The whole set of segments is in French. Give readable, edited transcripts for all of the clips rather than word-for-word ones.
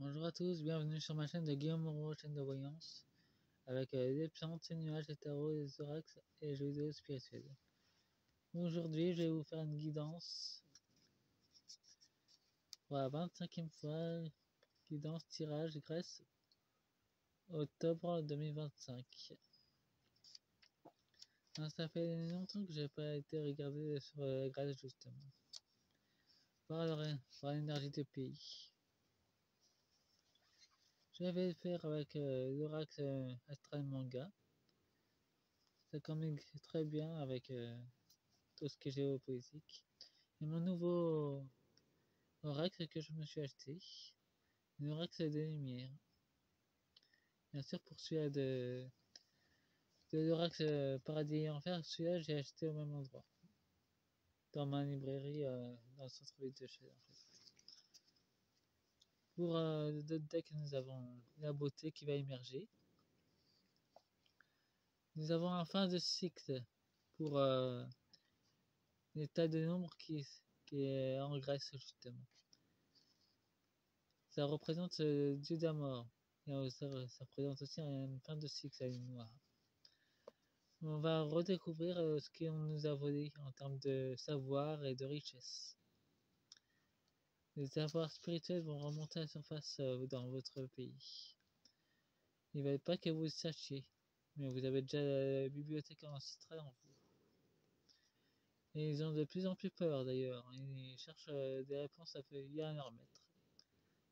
Bonjour à tous, bienvenue sur ma chaîne de Guillaume Moreau, chaîne de voyance, avec des plantes, des nuages, des tarots, des oracles et jeux vidéo spirituels. Aujourd'hui, je vais vous faire une guidance pour la 25e fois, guidance tirage Grèce, octobre 2025. Alors, ça fait longtemps que j'ai pas été regardé sur Grèce justement, voir l'énergie du pays. Je vais le faire avec l'oracle Astral Manga. Ça combine très bien avec tout ce qui est géopolitique. Et mon nouveau oracle que je me suis acheté, l'oracle des lumières. Bien sûr, pour celui-là de l'oracle Paradis et Enfer, celui-là j'ai acheté au même endroit, dans ma librairie dans le centre-ville de chez en fait. Pour d'autres decks, nous avons la beauté qui va émerger. Nous avons un fin de cycle pour l'état de nombre qui est en Grèce justement. Ça représente Dieu d'amour. Et ça représente aussi une fin de cycle à une noire. On va redécouvrir ce qu'on nous a volé en termes de savoir et de richesse. Les savoirs spirituels vont remonter à la surface dans votre pays. Il ne va pas que vous le sachiez, mais vous avez déjà la bibliothèque ancestrale en vous. Et ils ont de plus en plus peur d'ailleurs. Ils cherchent des réponses à leur maître.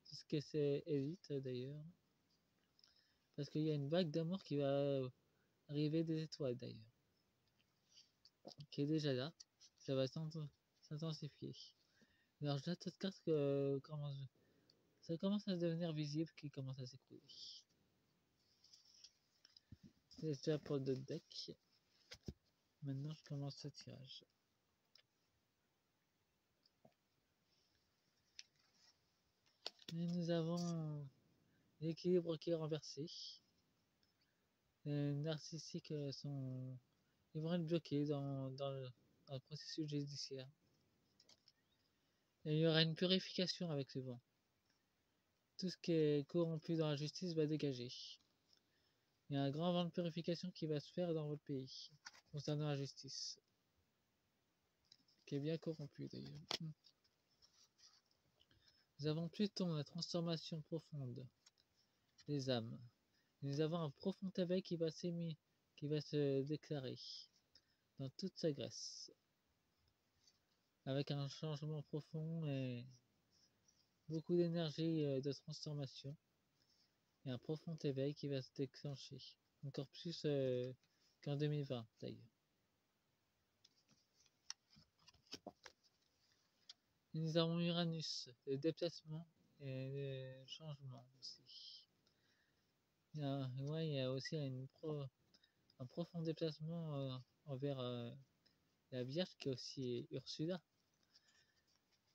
C'est ce que c'est élite d'ailleurs. Parce qu'il y a une vague d'amour qui va arriver des étoiles d'ailleurs. Qui est déjà là. Ça va s'intensifier. Alors j'attends cette carte que ça commence à devenir visible, qui commence à s'écrouler. C'est déjà pour le deck. Maintenant je commence le tirage. Et nous avons l'équilibre qui est renversé. Les narcissiques ils vont être bloqués dans le processus judiciaire. Et il y aura une purification avec ce vent. Tout ce qui est corrompu dans la justice va dégager. Il y a un grand vent de purification qui va se faire dans votre pays concernant la justice, qui est bien corrompu d'ailleurs. Nous avons Pluton, la transformation profonde des âmes. Nous avons un profond éveil qui va se déclarer dans toute sa Grèce, avec un changement profond et beaucoup d'énergie de transformation, et un profond éveil qui va se déclencher, encore plus qu'en 2020 d'ailleurs. Nous avons Uranus, le déplacement et le changement aussi. Il y a aussi un profond déplacement envers la Vierge, qui est aussi Ursula.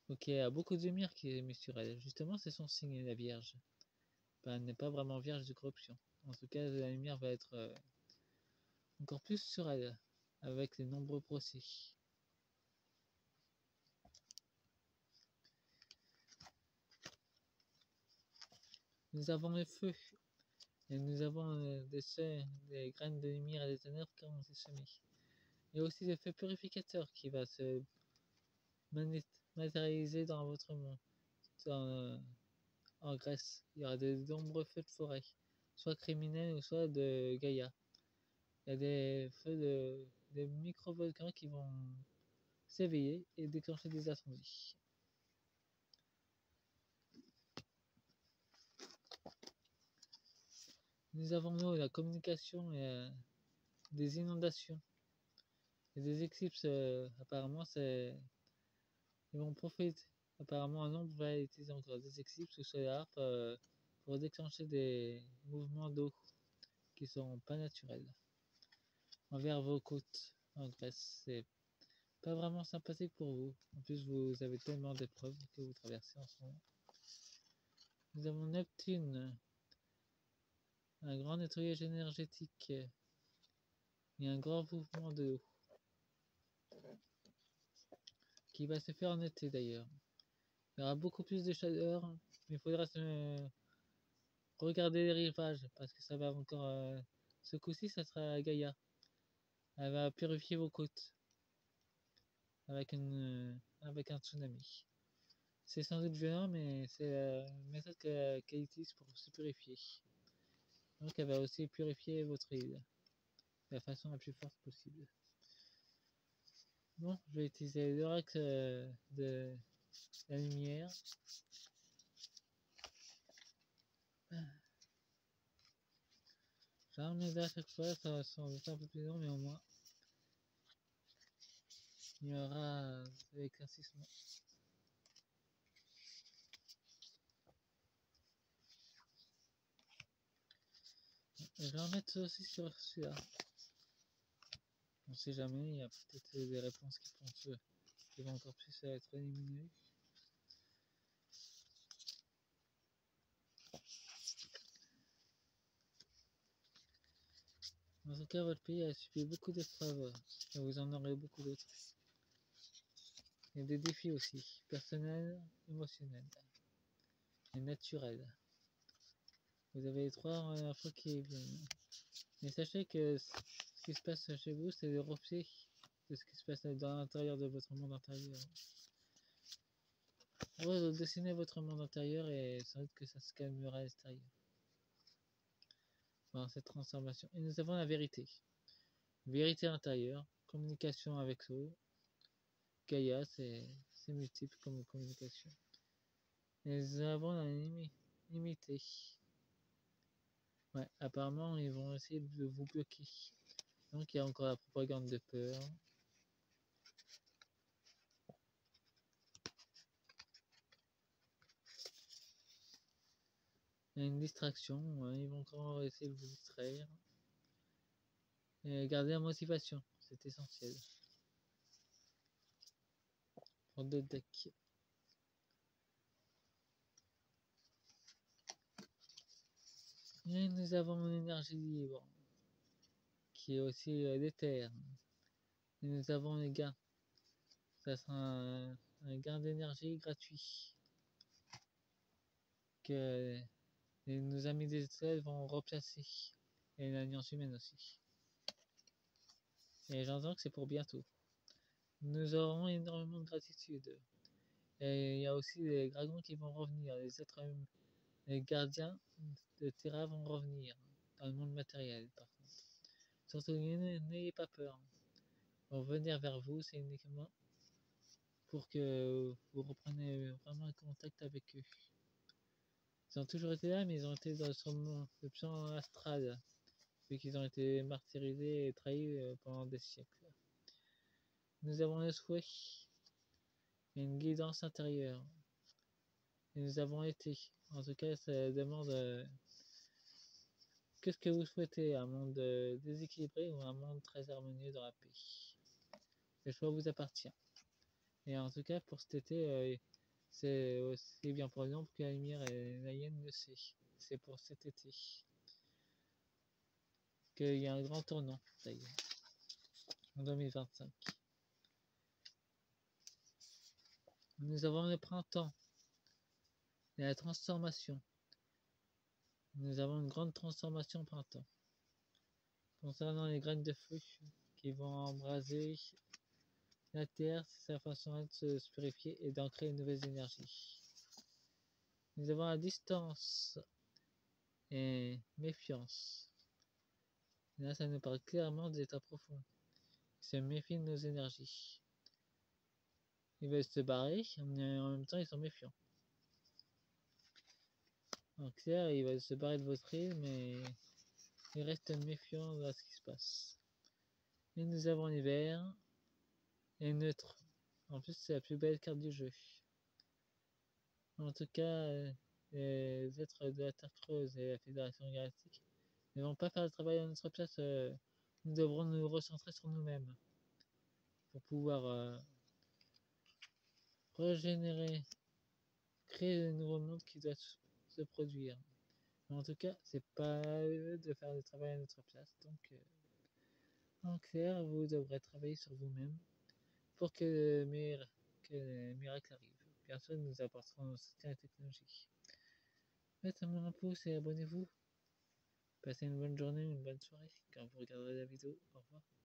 Donc il y a beaucoup de lumière qui est mise sur elle. Justement, c'est son signe, la Vierge. Elle n'est pas vraiment vierge de corruption. En tout cas, la lumière va être encore plus sur elle, avec les nombreux procès. Nous avons le feu, et nous avons des graines de lumière et des ténèbres qui ont été semées. Il y a aussi le feu purificateur qui va se matérialiser dans votre monde, en Grèce. Il y aura de nombreux feux de forêt, soit criminels ou soit de Gaïa. Il y a des feux de micro-volcans qui vont s'éveiller et déclencher des incendies. Nous avons l'eau, la communication et des inondations et des éclipses. Apparemment, ils vont profiter. Apparemment, un nombre va utiliser encore des éclipses ou solaires pour déclencher des mouvements d'eau qui sont pas naturels envers vos côtes en Grèce. C'est pas vraiment sympathique pour vous. En plus, vous avez tellement d'épreuves que vous traversez en ce moment. Nous avons Neptune, un grand nettoyage énergétique et un grand mouvement de l'eau qui va se faire en été d'ailleurs. Il y aura beaucoup plus de chaleur, mais il faudra se regardez les rivages, parce que ça va encore... ce coup-ci, ça sera Gaïa. Elle va purifier vos côtes avec un tsunami. C'est sans doute violent, mais c'est la méthode qu'elle utilise pour se purifier. Donc elle va aussi purifier votre île de la façon la plus forte possible. Bon, je vais utiliser l'oracle de la lumière. J'ai un à chaque fois, ça va sans doute un peu plus long, mais au moins il y aura de l'éclaircissement. Je vais en mettre aussi sur celui-là. On sait jamais, il y a peut-être des réponses qui vont encore plus être éliminées. En tout cas, votre pays a subi beaucoup d'épreuves et vous en aurez beaucoup d'autres. Et des défis aussi, personnels, émotionnels et naturels. Vous avez les trois fois qui viennent. Mais sachez que ce qui se passe chez vous, c'est le reflet de ce qui se passe dans l'intérieur de votre monde intérieur. Vous dessinez votre monde intérieur et sans doute que ça se calmera à l'extérieur. Dans cette transformation. Et nous avons la vérité. Vérité intérieure, communication avec vous. Gaïa, c'est multiple comme communication. Et nous avons la limité. Ouais, apparemment, ils vont essayer de vous bloquer. Donc, il y a encore la propagande de peur. Il y a une distraction, ouais, ils vont encore essayer de vous distraire. Et garder la motivation, c'est essentiel. Pour d'autres decks. Et nous avons l'énergie libre, qui est aussi l'éther. Et nous avons les gains. Ça sera un gain d'énergie gratuit. Que nos amis des étoiles vont replacer. Et l'Alliance humaine aussi. Et j'entends que c'est pour bientôt. Nous aurons énormément de gratitude. Et il y a aussi les dragons qui vont revenir, les êtres humains, les gardiens de Terra vont revenir dans le monde matériel par contre. Surtout n'ayez pas peur. Ils vont venir vers vous, c'est uniquement pour que vous repreniez vraiment contact avec eux. Ils ont toujours été là, mais ils ont été sur le plan astral, vu qu'ils ont été martyrisés et trahis pendant des siècles. Nous avons le souhait et une guidance intérieure. Et nous avons été. En tout cas, ça demande qu'est-ce que vous souhaitez, un monde déséquilibré ou un monde très harmonieux dans la paix. Le choix vous appartient. Et en tout cas, pour cet été, c'est aussi bien pour exemple que la lumière et la hyène le sait. C'est pour cet été qu'il y a un grand tournant, d'ailleurs, en 2025. Nous avons le printemps et la transformation. Nous avons une grande transformation au printemps. Concernant les graines de feu qui vont embraser la terre, c'est sa façon de se purifier et d'ancrer une nouvelle énergie. Nous avons la distance et méfiance. Là, ça nous parle clairement des états profonds. Ils se méfient de nos énergies. Ils veulent se barrer, mais en même temps, ils sont méfiants. En clair, ils veulent se barrer de votre île, mais ils restent méfiants à ce qui se passe. Et nous avons l'hiver et neutre. En plus, c'est la plus belle carte du jeu. En tout cas, les êtres de la Terre creuse et la Fédération galactique ne vont pas faire le travail à notre place. Nous devrons nous recentrer sur nous-mêmes pour pouvoir régénérer, créer de nouveaux mondes qui doivent se produire. Mais en tout cas, c'est pas à eux de faire le travail à notre place. Donc, en clair, vous devrez travailler sur vous-même pour que le miracle arrive. Bien sûr, nous apporterons nos soutiens et technologies. faites un pouce et abonnez-vous. Passez une bonne journée ou une bonne soirée quand vous regarderez la vidéo. Au revoir.